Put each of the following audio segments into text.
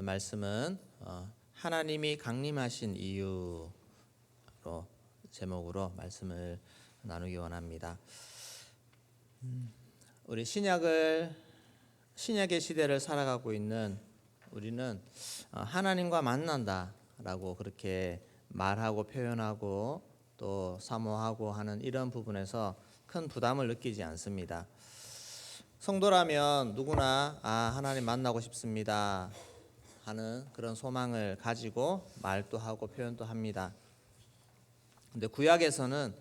말씀은 하나님이 강림하신 이유로 제목으로 말씀을 나누기 원합니다. 우리 신약의 시대를 살아가고 있는 우리는 하나님과 만난다라고 그렇게 말하고 표현하고 또 사모하고 하는 이런 부분에서 큰 부담을 느끼지 않습니다. 성도라면 누구나 하나님 만나고 싶습니다 하는 그런 소망을 가지고 말도 하고 표현도 합니다. 근데 구약에서는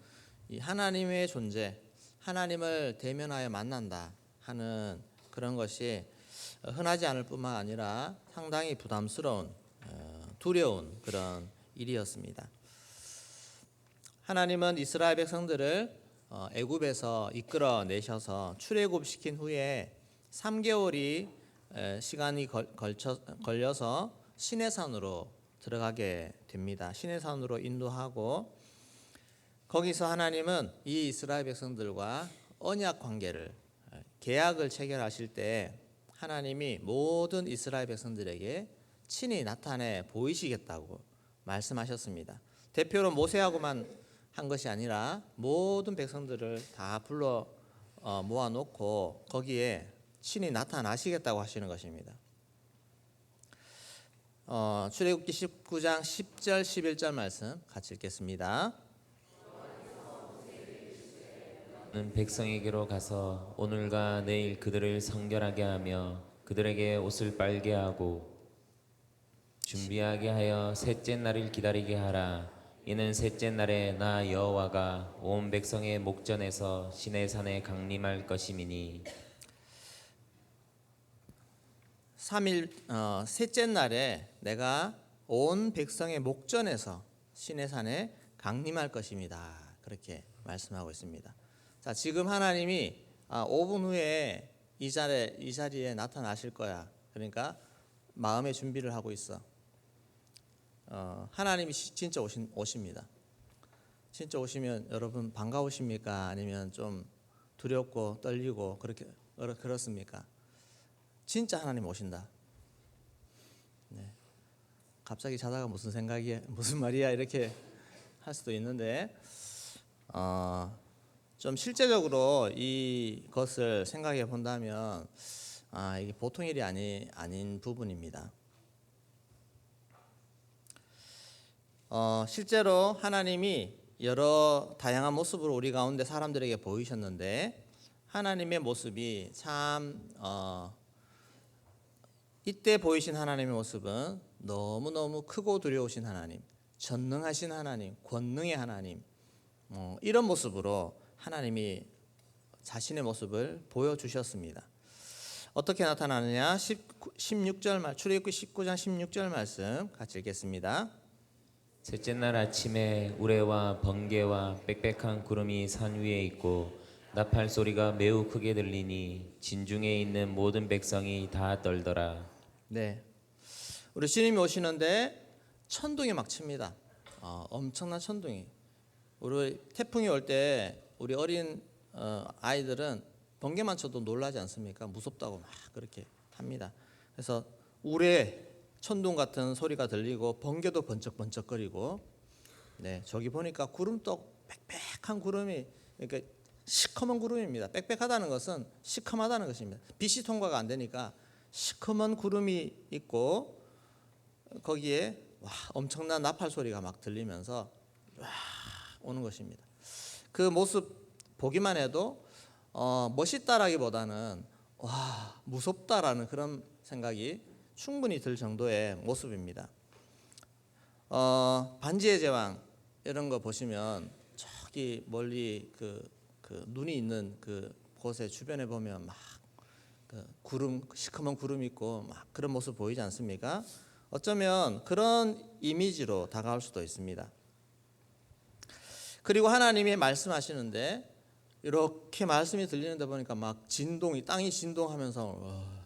이 하나님의 존재, 하나님을 대면하여 만난다 하는 그런 것이 흔하지 않을 뿐만 아니라 상당히 부담스러운 두려운 그런 일이었습니다. 하나님은 이스라엘 백성들을 애굽에서 이끌어 내셔서 출애굽시킨 후에 3개월이 시간이 걸려서 시내산으로 들어가게 됩니다. 시내산으로 인도하고 거기서 하나님은 이 이스라엘 백성들과 언약 관계를 계약을 체결하실 때 하나님이 모든 이스라엘 백성들에게 친히 나타내 보이시겠다고 말씀하셨습니다. 대표로 모세하고만 한 것이 아니라 모든 백성들을 다 불러 모아놓고 거기에 친히 나타나시겠다고 하시는 것입니다. 출애굽기 19장 10절 11절 말씀 같이 읽겠습니다. 백성에게로 가서 오늘과 내일 그들을 성결하게 하며 그들에게 옷을 빨게 하고 준비하게 하여 셋째 날을 기다리게 하라. 이는 셋째 날에 나 여호와가 온 백성의 목전에서 시내산에 강림할 것임이니. 3일 셋째 날에 내가 온 백성의 목전에서 시내산에 강림할 것입니다. 그렇게 말씀하고 있습니다. 자, 지금 하나님이 5분 후에 이 자리에 나타나실 거야. 그러니까 마음의 준비를 하고 있어. 하나님이 진짜 오십니다. 진짜 오시면 여러분 반가우십니까? 아니면 좀 두렵고 떨리고 그렇습니까? 진짜 하나님 오신다. 네. 갑자기 자다가 무슨 말이야 이렇게 할 수도 있는데 좀 실제적으로 이것을 생각해 본다면 이게 보통 일이 아닌 부분입니다. 실제로 하나님이 여러 다양한 모습으로 우리 가운데 사람들에게 보이셨는데 하나님의 모습이 참 이때 보이신 하나님의 모습은 너무너무 크고 두려우신 하나님, 전능하신 하나님, 권능의 하나님, 이런 모습으로 하나님이 자신의 모습을 보여주셨습니다. 어떻게 나타나느냐? 16절 출애굽기 19장 16절 말씀 같이 읽겠습니다. 셋째 날 아침에 우레와 번개와 빽빽한 구름이 산 위에 있고 나팔 소리가 매우 크게 들리니 진중에 있는 모든 백성이 다 떨더라. 네, 우리 주님이 오시는데 천둥이 막 칩니다. 엄청난 천둥이. 우리 태풍이 올 때 우리 어린 아이들은 번개만 쳐도 놀라지 않습니까? 무섭다고 막 그렇게 합니다. 그래서 우레 천둥 같은 소리가 들리고 번개도 번쩍번쩍거리고, 네, 저기 보니까 구름떡 빽빽한 구름이, 그러니까 시커먼 구름입니다. 빽빽하다는 것은 시커하다는 것입니다. 빛이 통과가 안 되니까 시커먼 구름이 있고 거기에 엄청난 나팔 소리가 막 들리면서 오는 것입니다. 그 모습 보기만 해도 멋있다라기보다는 무섭다라는 그런 생각이 충분히 들 정도의 모습입니다. 반지의 제왕 이런 거 보시면 저기 멀리 그 눈이 있는 그 곳에 주변에 보면 막 구름, 시커먼 구름 있고 막 그런 모습 보이지 않습니까? 어쩌면 그런 이미지로 다가올 수도 있습니다. 그리고 하나님이 말씀하시는데 이렇게 말씀이 들리는데 보니까 막 땅이 진동하면서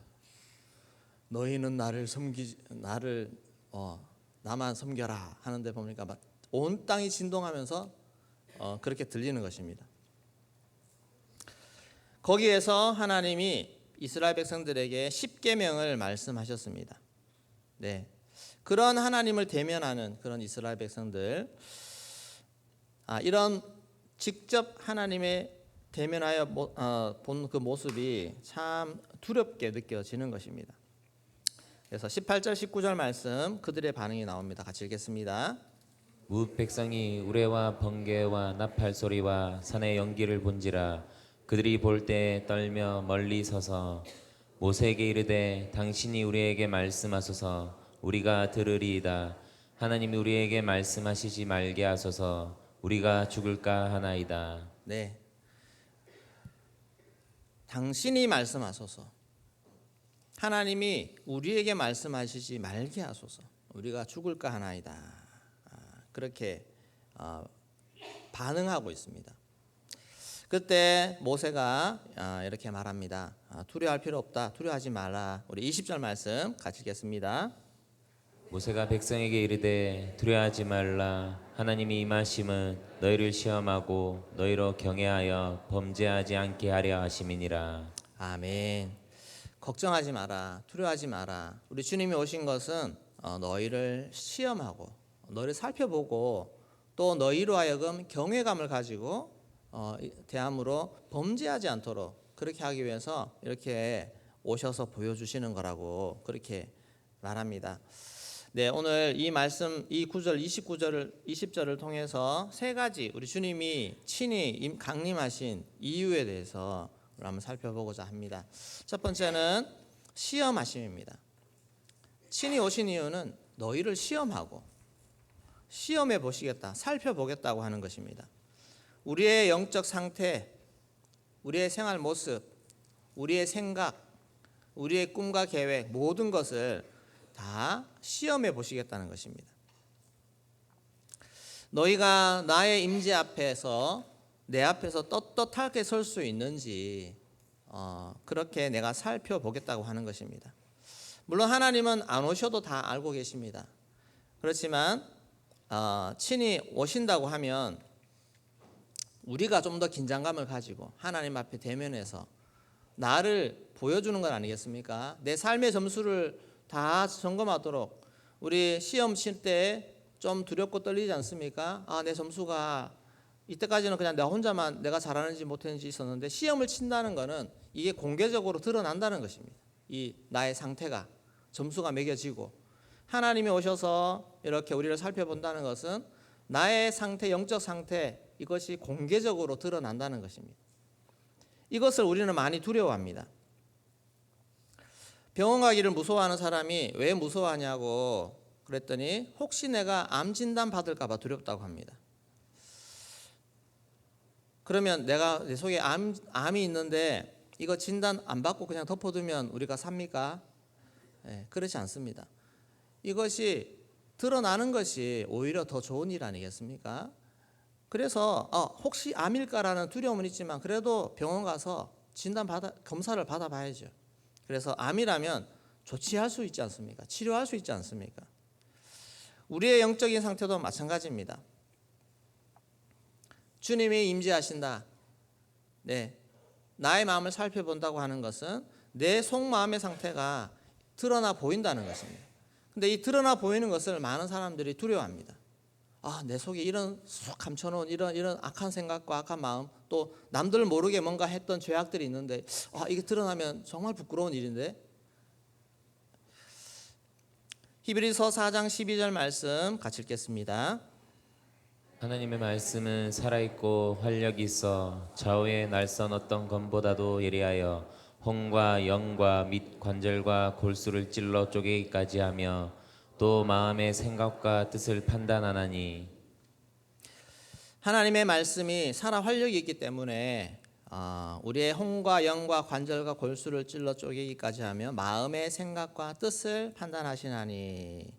너희는 나만 섬겨라 하는데 보니까 막 온 땅이 진동하면서 그렇게 들리는 것입니다. 거기에서 하나님이 이스라엘 백성들에게 10계명을 말씀하셨습니다. 네, 그런 하나님을 대면하는 그런 이스라엘 백성들, 이런 직접 하나님의 대면하여 본 그 모습이 참 두렵게 느껴지는 것입니다. 그래서 18절 19절 말씀 그들의 반응이 나옵니다. 같이 읽겠습니다. 뭇 백성이 우레와 번개와 나팔 소리와 산의 연기를 본지라 그들이 볼 때 떨며 멀리 서서 모세에게 이르되 당신이 우리에게 말씀하소서 우리가 들으리이다. 하나님이 우리에게 말씀하시지 말게 하소서 우리가 죽을까 하나이다. 네, 당신이 말씀하소서. 하나님이 우리에게 말씀하시지 말게 하소서. 우리가 죽을까 하나이다. 그렇게 반응하고 있습니다. 그때 모세가 이렇게 말합니다. 두려워할 필요 없다. 두려워하지 말라. 우리 20절 말씀 같이 읽겠습니다. 모세가 백성에게 이르되 두려워하지 말라. 하나님이 임하심은 너희를 시험하고 너희로 경외하여 범죄하지 않게 하려 하심이니라. 아멘. 걱정하지 마라. 두려워하지 마라. 우리 주님이 오신 것은 너희를 시험하고 너희를 살펴보고 또 너희로 하여금 경외감을 가지고 대함으로 범죄하지 않도록 그렇게 하기 위해서 이렇게 오셔서 보여주시는 거라고 그렇게 말합니다. 네, 오늘 이 말씀 이 9절 29절을 20절을 통해서 세 가지 우리 주님이 친히 강림하신 이유에 대해서 한번 살펴보고자 합니다. 첫 번째는 시험하심입니다. 친히 오신 이유는 너희를 시험하고 시험해 보시겠다, 살펴보겠다고 하는 것입니다. 우리의 영적 상태, 우리의 생활 모습, 우리의 생각, 우리의 꿈과 계획 모든 것을 다 시험해 보시겠다는 것입니다. 너희가 나의 임재 앞에서 내 앞에서 떳떳하게 설 수 있는지 그렇게 내가 살펴보겠다고 하는 것입니다. 물론 하나님은 안 오셔도 다 알고 계십니다. 그렇지만 친히 오신다고 하면 우리가 좀 더 긴장감을 가지고 하나님 앞에 대면해서 나를 보여주는 건 아니겠습니까? 내 삶의 점수를 다 점검하도록 우리 시험 칠 때 좀 두렵고 떨리지 않습니까? 내 점수가 이때까지는 그냥 나 혼자만 내가 잘하는지 못했는지 있었는데 시험을 친다는 것은 이게 공개적으로 드러난다는 것입니다. 이 나의 상태가 점수가 매겨지고 하나님이 오셔서 이렇게 우리를 살펴본다는 것은 나의 상태, 영적 상태 이것이 공개적으로 드러난다는 것입니다. 이것을 우리는 많이 두려워합니다. 병원 가기를 무서워하는 사람이 왜 무서워하냐고 그랬더니 혹시 내가 암 진단 받을까 봐 두렵다고 합니다. 그러면 내가 내 속에 암이 있는데 이거 진단 안 받고 그냥 덮어두면 우리가 삽니까? 그렇지 않습니다. 이것이 드러나는 것이 오히려 더 좋은 일 아니겠습니까? 그래서 혹시 암일까라는 두려움은 있지만 그래도 병원 가서 검사를 받아봐야죠. 그래서 암이라면 조치할 수 있지 않습니까? 치료할 수 있지 않습니까? 우리의 영적인 상태도 마찬가지입니다. 주님이 임재하신다. 네, 나의 마음을 살펴본다고 하는 것은 내 속마음의 상태가 드러나 보인다는 것입니다. 근데 이 드러나 보이는 것을 많은 사람들이 두려워합니다. 내 속에 이런 쑥 감춰놓은 이런 악한 생각과 악한 마음, 또 남들 모르게 뭔가 했던 죄악들이 있는데 이게 드러나면 정말 부끄러운 일인데. 히브리서 4장 12절 말씀 같이 읽겠습니다. 하나님의 말씀은 살아있고 활력이 있어 좌우의 날선 어떤 검보다도 예리하여 혼과 영과 및 관절과 골수를 찔러 쪼개기까지 하며 또 마음의 생각과 뜻을 판단하나니. 하나님의 말씀이 살아 활력이 있기 때문에 우리의 혼과 영과 관절과 골수를 찔러 쪼개기까지 하며 마음의 생각과 뜻을 판단하시나니.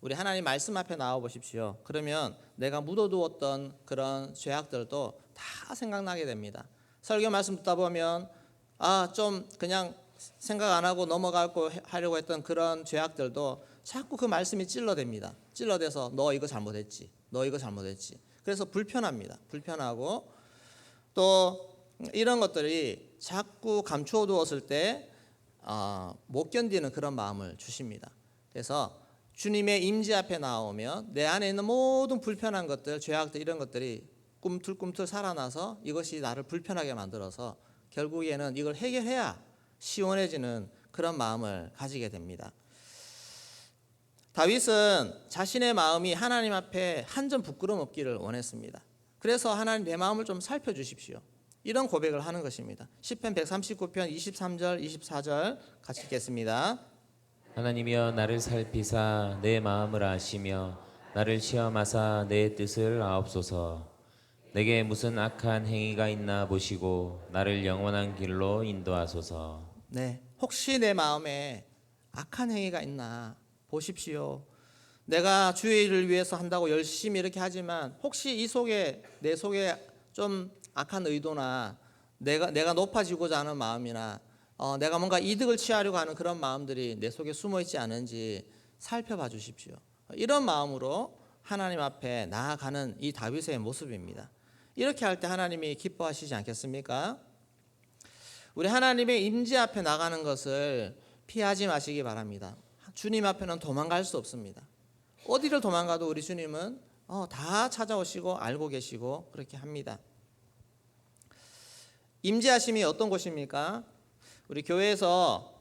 우리 하나님 말씀 앞에 나와 보십시오. 그러면 내가 묻어두었던 그런 죄악들도 다 생각나게 됩니다. 설교 말씀 듣다 보면 좀 그냥 생각 안 하고 넘어가고 하려고 했던 그런 죄악들도 자꾸 그 말씀이 찔러댑니다. 찔러대서 너 이거 잘못했지. 너 이거 잘못했지. 그래서 불편합니다. 불편하고 또 이런 것들이 자꾸 감추어 두었을 때 못 견디는 그런 마음을 주십니다. 그래서 주님의 임재 앞에 나오면 내 안에 있는 모든 불편한 것들, 죄악들 이런 것들이 꿈틀꿈틀 살아나서 이것이 나를 불편하게 만들어서 결국에는 이걸 해결해야 시원해지는 그런 마음을 가지게 됩니다. 다윗은 자신의 마음이 하나님 앞에 한 점 부끄럼 없기를 원했습니다. 그래서 하나님 내 마음을 좀 살펴주십시오. 이런 고백을 하는 것입니다. 시편 139편 23절 24절 같이 읽겠습니다. 하나님이여 나를 살피사 내 마음을 아시며 나를 시험하사 내 뜻을 아옵소서. 내게 무슨 악한 행위가 있나 보시고 나를 영원한 길로 인도하소서. 네, 혹시 내 마음에 악한 행위가 있나 보십시오. 내가 주의 일을 위해서 한다고 열심히 이렇게 하지만 혹시 이 속에 내 속에 좀 악한 의도나 내가 높아지고자 하는 마음이나 내가 뭔가 이득을 취하려고 하는 그런 마음들이 내 속에 숨어 있지 않은지 살펴봐 주십시오. 이런 마음으로 하나님 앞에 나아가는 이 다윗의 모습입니다. 이렇게 할 때 하나님이 기뻐하시지 않겠습니까? 우리 하나님의 임재 앞에 나가는 것을 피하지 마시기 바랍니다. 주님 앞에는 도망갈 수 없습니다. 어디를 도망가도 우리 주님은 다 찾아오시고 알고 계시고 그렇게 합니다. 임재하심이 어떤 곳입니까? 우리 교회에서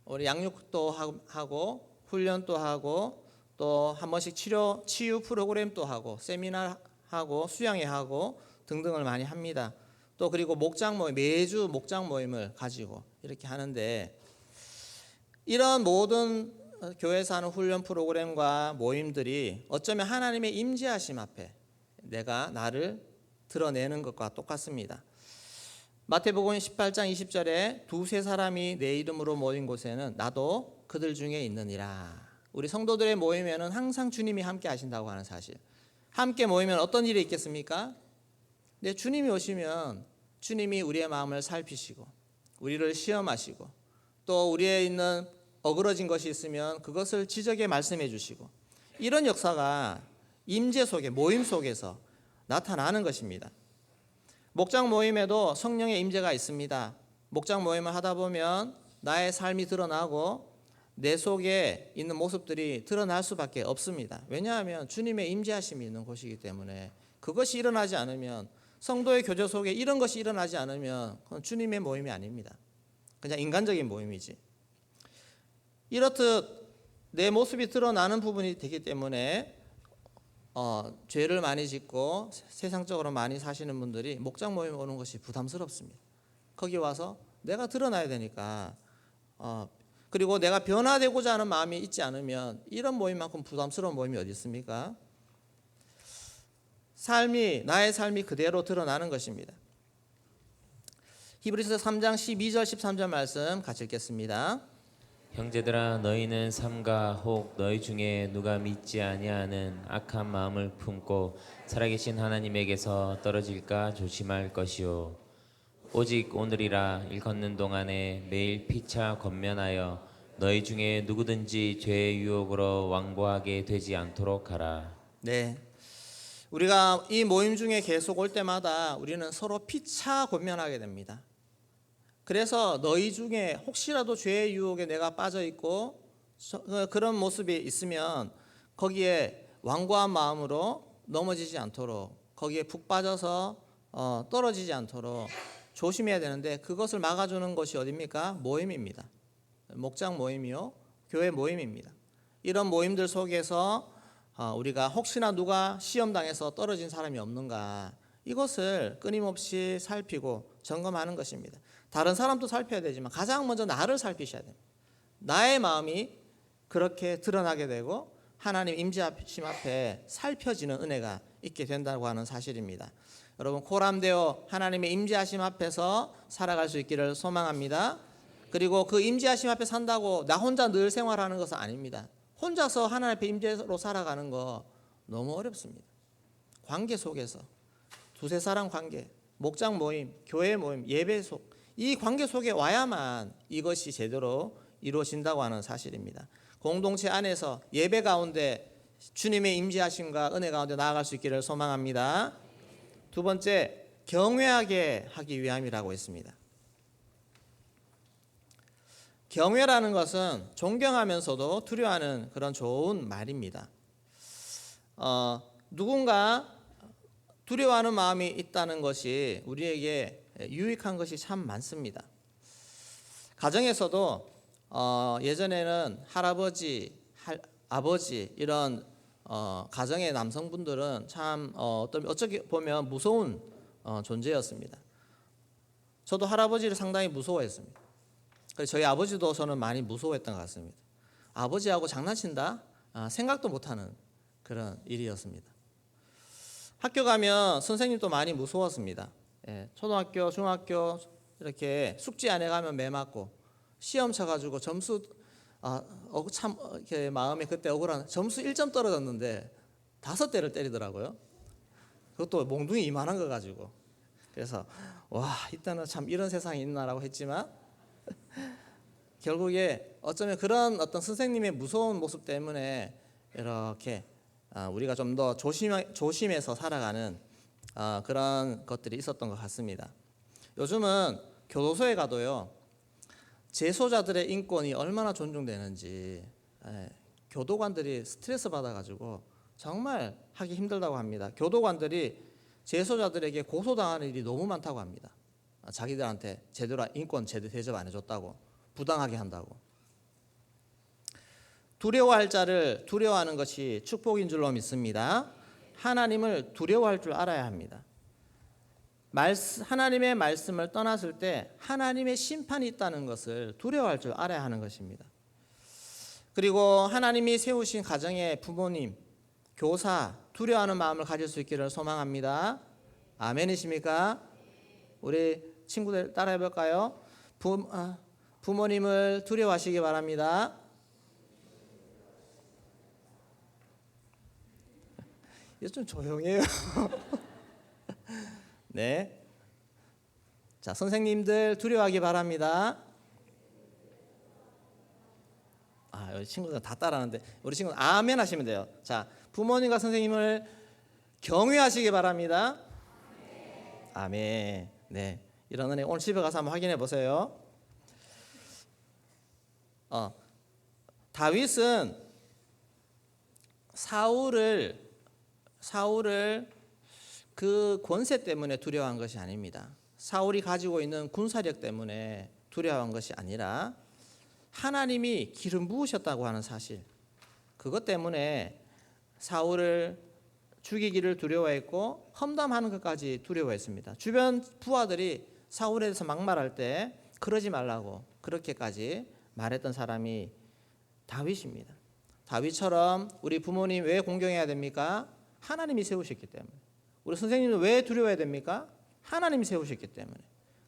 우리 양육도 하고 훈련도 하고 또 한 번씩 치유 프로그램도 하고 세미나 하고 수양회 하고 등등을 많이 합니다. 또 그리고 목장 모임, 매주 목장 모임을 가지고 이렇게 하는데 이런 모든 교회에서 하는 훈련 프로그램과 모임들이 어쩌면 하나님의 임재하심 앞에 내가 나를 드러내는 것과 똑같습니다. 마태복음 18장 20절에 두세 사람이 내 이름으로 모인 곳에는 나도 그들 중에 있느니라. 우리 성도들의 모임에는 항상 주님이 함께 하신다고 하는 사실. 함께 모이면 어떤 일이 있겠습니까? 네, 주님이 오시면 주님이 우리의 마음을 살피시고 우리를 시험하시고 또 우리에 있는 어그러진 것이 있으면 그것을 지적에 말씀해 주시고 이런 역사가 임재 속에 모임 속에서 나타나는 것입니다. 목장 모임에도 성령의 임재가 있습니다. 목장 모임을 하다 보면 나의 삶이 드러나고 내 속에 있는 모습들이 드러날 수밖에 없습니다. 왜냐하면 주님의 임재하심이 있는 곳이기 때문에 그것이 일어나지 않으면 성도의 교제 속에 이런 것이 일어나지 않으면 그건 주님의 모임이 아닙니다. 그냥 인간적인 모임이지. 이렇듯 내 모습이 드러나는 부분이 되기 때문에 죄를 많이 짓고 세상적으로 많이 사시는 분들이 목장 모임에 오는 것이 부담스럽습니다. 거기 와서 내가 드러나야 되니까 그리고 내가 변화되고자 하는 마음이 있지 않으면 이런 모임만큼 부담스러운 모임이 어디 있습니까? 나의 삶이 그대로 드러나는 것입니다. 히브리서 3장 12절 13절 말씀 같이 읽겠습니다. 형제들아 너희는 삼가 혹 너희 중에 누가 믿지 아니하는 악한 마음을 품고 살아계신 하나님에게서 떨어질까 조심할 것이요 오직 오늘이라 일컫는 동안에 매일 피차 권면하여 너희 중에 누구든지 죄의 유혹으로 왕보하게 되지 않도록 하라. 네, 우리가 이 모임 중에 계속 올 때마다 우리는 서로 피차 권면하게 됩니다. 그래서 너희 중에 혹시라도 죄의 유혹에 내가 빠져 있고 그런 모습이 있으면 거기에 완고한 마음으로 넘어지지 않도록 거기에 푹 빠져서 떨어지지 않도록 조심해야 되는데 그것을 막아주는 것이 어디입니까? 모임입니다. 목장 모임이요, 교회 모임입니다. 이런 모임들 속에서 우리가 혹시나 누가 시험당해서 떨어진 사람이 없는가 이것을 끊임없이 살피고 점검하는 것입니다. 다른 사람도 살펴야 되지만 가장 먼저 나를 살피셔야 됩니다. 나의 마음이 그렇게 드러나게 되고 하나님 임재하심 앞에 살펴지는 은혜가 있게 된다고 하는 사실입니다. 여러분 코람되어 하나님의 임재하심 앞에서 살아갈 수 있기를 소망합니다. 그리고 그 임재하심 앞에 산다고 나 혼자 늘 생활하는 것은 아닙니다. 혼자서 하나님 앞에 임재로 살아가는 거 너무 어렵습니다. 관계 속에서 두세 사람 관계, 목장 모임, 교회 모임, 예배 속 이 관계 속에 와야만 이것이 제대로 이루어진다고 하는 사실입니다. 공동체 안에서 예배 가운데 주님의 임재하심과 은혜 가운데 나아갈 수 있기를 소망합니다. 두 번째, 경외하게 하기 위함이라고 했습니다. 경외라는 것은 존경하면서도 두려워하는 그런 좋은 말입니다. 누군가 두려워하는 마음이 있다는 것이 우리에게 유익한 것이 참 많습니다. 가정에서도 예전에는 할아버지, 아버지 이런 가정의 남성분들은 참 어떻게 보면 무서운 존재였습니다. 저도 할아버지를 상당히 무서워했습니다. 그래서 저희 아버지도 저는 많이 무서워했던 것 같습니다. 아버지하고 장난친다? 생각도 못하는 그런 일이었습니다. 학교 가면 선생님도 많이 무서웠습니다. 초등학교, 중학교 이렇게 숙제 안 해가면 매 맞고 시험 쳐가지고 점수 참 이렇게 마음이 그때 억울한 점수 1점 떨어졌는데 5대를 때리더라고요. 그것도 몽둥이 이만한 거 가지고. 그래서 와 이때는 참 이런 세상이 있나라고 했지만 결국에 어쩌면 그런 어떤 선생님의 무서운 모습 때문에 이렇게 우리가 좀 더 조심해서 살아가는 그런 것들이 있었던 것 같습니다. 요즘은 교도소에 가도요 재소자들의 인권이 얼마나 존중되는지 교도관들이 스트레스 받아가지고 정말 하기 힘들다고 합니다. 교도관들이 재소자들에게 고소당하는 일이 너무 많다고 합니다. 자기들한테 제대로 인권 제대로 대접 안 해줬다고, 부당하게 한다고. 두려워할 자를 두려워하는 것이 축복인 줄로 믿습니다. 하나님을 두려워할 줄 알아야 합니다. 하나님의 말씀을 떠났을 때 하나님의 심판이 있다는 것을 두려워할 줄 알아야 하는 것입니다. 그리고 하나님이 세우신 가정의 부모님, 교사, 두려워하는 마음을 가질 수 있기를 소망합니다. 아멘이십니까? 우리 친구들 따라해 볼까요? 부모님을 두려워하시기 바랍니다. 이제 좀 조용해요. 네. 자, 선생님들 두려워하기 바랍니다. 여기 친구들 다 따라하는데 우리 친구 아멘 하시면 돼요. 자, 부모님과 선생님을 경외하시기 바랍니다. 아멘. 네. 이런 은혜 오늘 집에 가서 한번 확인해 보세요. 다윗은 사울을 그 권세 때문에 두려워한 것이 아닙니다. 사울이 가지고 있는 군사력 때문에 두려워한 것이 아니라 하나님이 기름 부으셨다고 하는 사실, 그것 때문에 사울을 죽이기를 두려워했고 험담하는 것까지 두려워했습니다. 주변 부하들이 사울에 대해서 막말할 때 그러지 말라고 그렇게까지 말했던 사람이 다윗입니다. 다윗처럼 우리 부모님 왜 공경해야 됩니까? 하나님이 세우셨기 때문에. 우리 선생님은 왜 두려워해야 됩니까? 하나님이 세우셨기 때문에.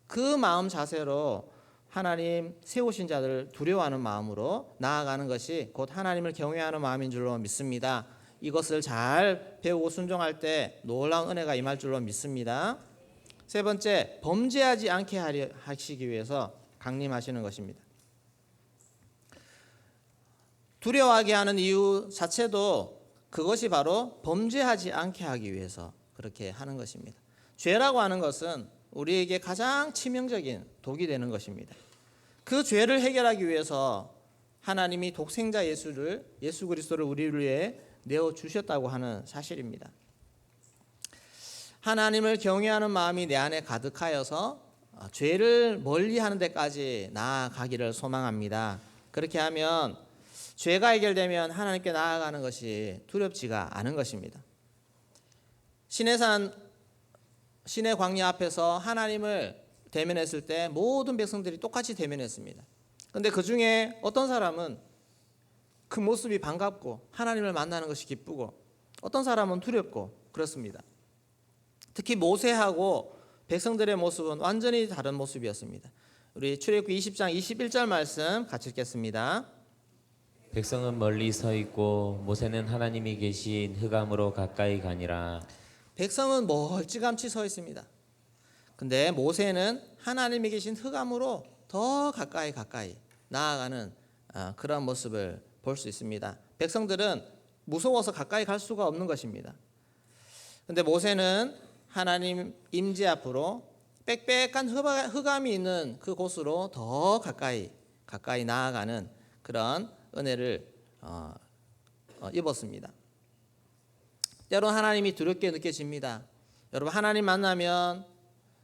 그 마음 자세로 하나님 세우신 자들을 두려워하는 마음으로 나아가는 것이 곧 하나님을 경외하는 마음인 줄로 믿습니다. 이것을 잘 배우고 순종할 때 놀라운 은혜가 임할 줄로 믿습니다. 세 번째, 범죄하지 않게 하시기 위해서 강림하시는 것입니다. 두려워하게 하는 이유 자체도 그것이 바로 범죄하지 않게 하기 위해서 그렇게 하는 것입니다. 죄라고 하는 것은 우리에게 가장 치명적인 독이 되는 것입니다. 그 죄를 해결하기 위해서 하나님이 독생자 예수 그리스도를 우리를 위해 내어 주셨다고 하는 사실입니다. 하나님을 경외하는 마음이 내 안에 가득하여서 죄를 멀리하는 데까지 나아가기를 소망합니다. 그렇게 하면 죄가 해결되면 하나님께 나아가는 것이 두렵지가 않은 것입니다. 시내산 시내 광야 앞에서 하나님을 대면했을 때 모든 백성들이 똑같이 대면했습니다. 그런데 그 중에 어떤 사람은 그 모습이 반갑고 하나님을 만나는 것이 기쁘고 어떤 사람은 두렵고 그렇습니다. 특히 모세하고 백성들의 모습은 완전히 다른 모습이었습니다. 우리 출애굽기 20장 21절 말씀 같이 읽겠습니다. 백성은 멀리 서 있고 모세는 하나님이 계신 흑암으로 가까이 가니라. 백성은 멀찌감치 서 있습니다. 근데 모세는 하나님이 계신 흑암으로 더 가까이 나아가는 그런 모습을 볼 수 있습니다. 백성들은 무서워서 가까이 갈 수가 없는 것입니다. 근데 모세는 하나님 임재 앞으로 빽빽한 흑암이 있는 그 곳으로 더 가까이 가까이 나아가는 그런 은혜를 입었습니다. 때론 하나님이 두렵게 느껴집니다. 여러분, 하나님 만나면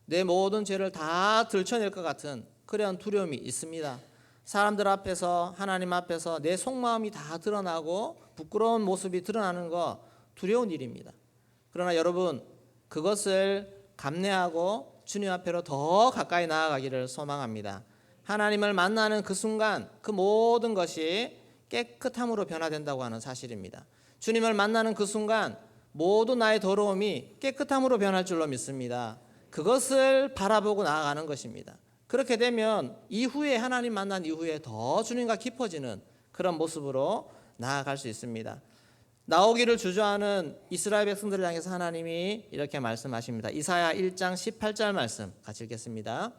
내 모든 죄를 다 들춰낼 것 같은 그런 두려움이 있습니다. 사람들 앞에서, 하나님 앞에서 내 속마음이 다 드러나고 부끄러운 모습이 드러나는 거 두려운 일입니다. 그러나 여러분, 그것을 감내하고 주님 앞으로 더 가까이 나아가기를 소망합니다. 하나님을 만나는 그 순간 그 모든 것이 깨끗함으로 변화된다고 하는 사실입니다. 주님을 만나는 그 순간 모든 나의 더러움이 깨끗함으로 변할 줄로 믿습니다. 그것을 바라보고 나아가는 것입니다. 그렇게 되면 이후에, 하나님 만난 이후에 더 주님과 깊어지는 그런 모습으로 나아갈 수 있습니다. 나오기를 주저하는 이스라엘 백성들을 향해서 하나님이 이렇게 말씀하십니다. 이사야 1장 18절 말씀 같이 읽겠습니다.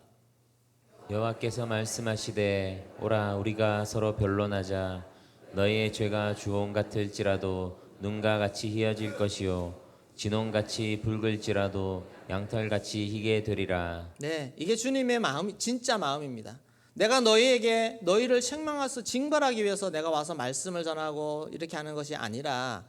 여호와께서 말씀하시되 오라 우리가 서로 변론하자. 너희의 죄가 주홍 같을지라도 눈과 같이 희어질 것이요 진홍같이 붉을지라도 양털같이 희게 되리라. 네, 이게 주님의 마음, 진짜 마음입니다. 내가 너희를 책망해서 징벌하기 위해서 내가 와서 말씀을 전하고 이렇게 하는 것이 아니라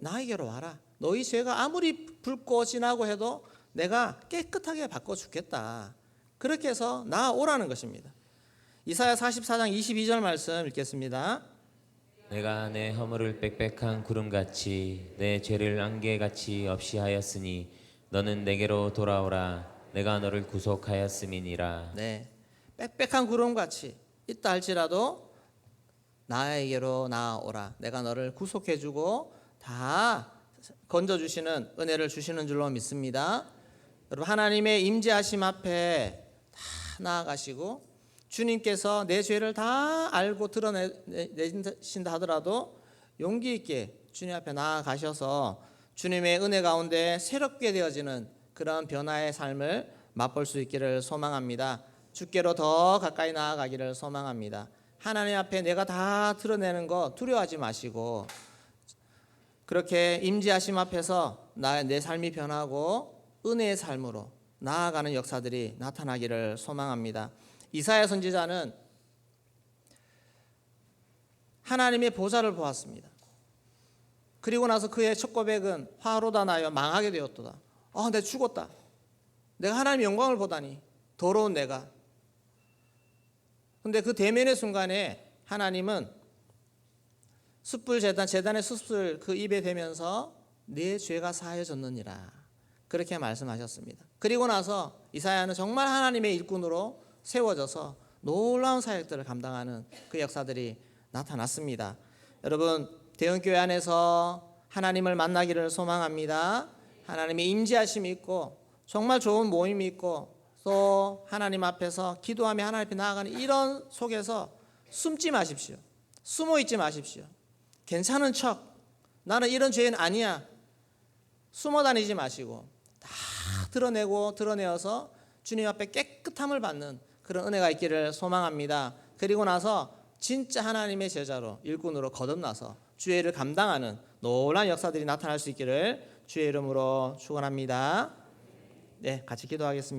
나에게로 와라. 너희 죄가 아무리 붉고 진하고 해도 내가 깨끗하게 바꿔주겠다. 그렇게 해서 나아오라는 것입니다. 이사야 44장 22절 말씀 읽겠습니다. 내가 내 허물을 빽빽한 구름같이 내 죄를 안개같이 없이 하였으니 너는 내게로 돌아오라. 내가 너를 구속하였음이니라. 네, 빽빽한 구름같이 있다 할지라도 나에게로 나아오라. 내가 너를 구속해주고 다 건져주시는 은혜를 주시는 줄로 믿습니다. 여러분, 하나님의 임재하심 앞에 다 나아가시고 주님께서 내 죄를 다 알고 드러내신다 하더라도 용기 있게 주님 앞에 나아가셔서 주님의 은혜 가운데 새롭게 되어지는 그런 변화의 삶을 맛볼 수 있기를 소망합니다. 주께로 더 가까이 나아가기를 소망합니다. 하나님 앞에 내가 다 드러내는 거 두려워하지 마시고 그렇게 임재하심 앞에서 내 삶이 변하고 은혜의 삶으로 나아가는 역사들이 나타나기를 소망합니다. 이사야 선지자는 하나님의 보좌를 보았습니다. 그리고 나서 그의 첫 고백은 화로다 나여 망하게 되었도다. 내가 죽었다. 내가 하나님의 영광을 보다니 더러운 내가. 근데 그 대면의 순간에 하나님은 숯불 재단의 숯불 그 입에 대면서 네 죄가 사하여졌느니라 그렇게 말씀하셨습니다. 그리고 나서 이사야는 정말 하나님의 일꾼으로 세워져서 놀라운 사역들을 감당하는 그 역사들이 나타났습니다. 여러분, 대형교회 안에서 하나님을 만나기를 소망합니다. 하나님의 임재하심이 있고 정말 좋은 모임이 있고 또 하나님 앞에서 기도하며 하나님 앞에 나아가는 이런 속에서 숨지 마십시오. 숨어 있지 마십시오. 괜찮은 척, 나는 이런 죄인 아니야, 숨어 다니지 마시고 다 드러내어서 주님 앞에 깨끗함을 받는 그런 은혜가 있기를 소망합니다. 그리고 나서 진짜 하나님의 제자로 일꾼으로 거듭나서 주의 일을 감당하는 놀라운 역사들이 나타날 수 있기를 주의 이름으로 축원합니다. 네, 같이 기도하겠습니다.